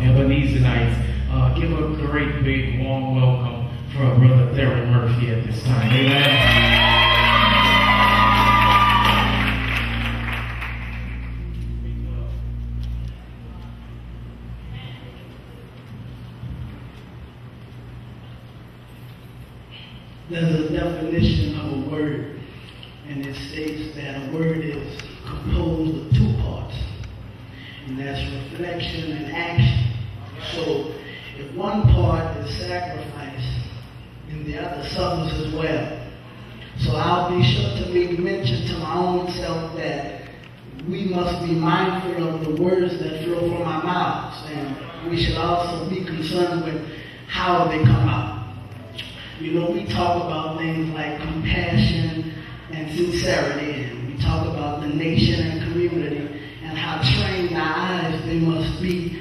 Ebenezerites. Give a great, big, warm welcome for our brother Theron Murphy at this time. Amen. There's a definition of a word, and it states that a word is composed of two parts, and that's reflection and action. So if one part is sacrifice, then the other suffers as well. So I'll be sure to make mention to my own self that we must be mindful of the words that flow from our mouths, and we should also be concerned with how they come out. You know, we talk about things like compassion and sincerity, and we talk about the nation and community, and how trained our eyes they must be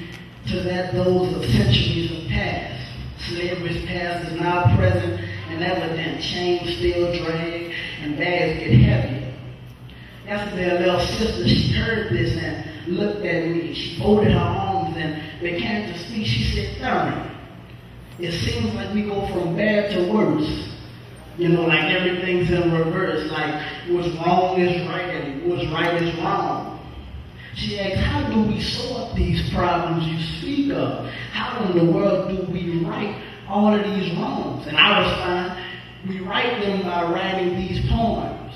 to that those of centuries of past. Slavery's past is now present and evident. Chains still drag and bags get heavier. Yesterday, a little sister, she heard this and looked at me. She folded her arms and began to speak. She said, "Theron, it seems like we go from bad to worse. You know, like everything's in reverse, like what's wrong is right and what's right is wrong." She asked, "How do we sort these problems you speak of? How in the world do we right all of these wrongs?" And I respond, we right them by writing these poems.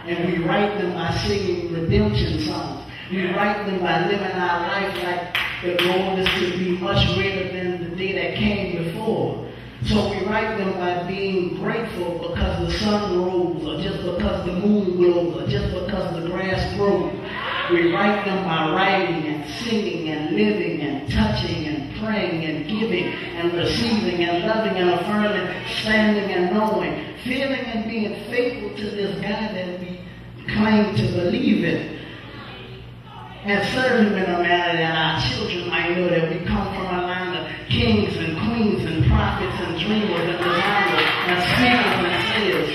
And we write them by singing redemption songs. We write them by living our life like the goal is to be much greater than the day that came before. So we write them by being grateful because the sun rose, or just because the moon glows, or just because the grass grows. We write them by writing and singing and living and touching and praying and giving and receiving and loving and affirming, standing and knowing, feeling and being faithful to this God that we claim to believe in. And serve him in a manner that our children might know that we come from a line of kings and queens and prophets and dreamers and designers and speakers and sayers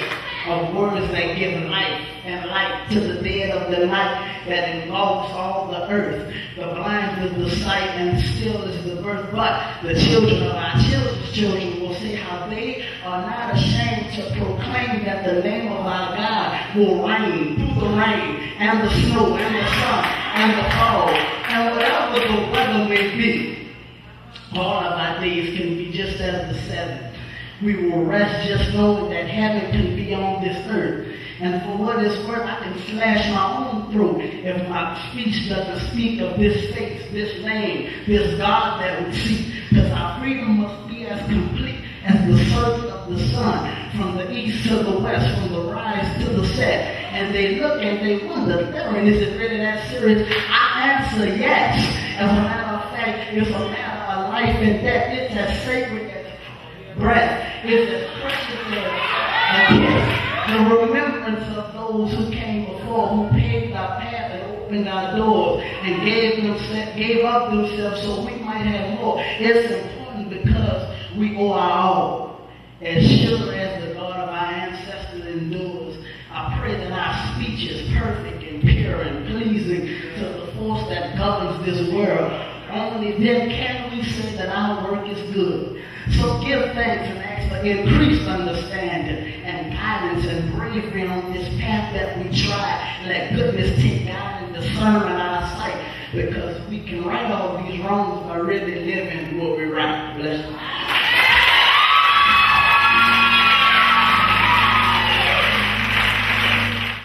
of words that give life and light to the dead of the night that engulfs all the earth. The blind with the sight and still is the birth. But the children of our children's children will see how they are not ashamed to proclaim that the name of our God will reign through the rain and the snow and the sun and the fall and whatever the weather may be. All of our days can be just as the seventh. We will rest just knowing that heaven can be on this earth. And for what it's worth, I can slash my own throat if my speech doesn't speak of this face, this name, this God that we seek. Because our freedom must be as complete as the circle of the sun, from the east to the west, from the rise to the set. And they look and they wonder, "Theron, is it really that serious?" I answer yes. As a matter of fact, it's a matter of life and death. It's as sacred as breath. It's as precious as a kiss. The remembrance of those who came before, who paved our path and opened our doors and gave up themselves so we might have more. It's important because we owe our all. As sure as the God of our ancestors endures, I pray that our speech is perfect and pure and pleasing to the force that governs this world. Only then can we say that our work is good. So give thanks and ask for increased understanding and guidance and bravery on this path that we try. Let goodness take God and discernment our sight, because we can right all these wrongs by really living what we write. Bless you.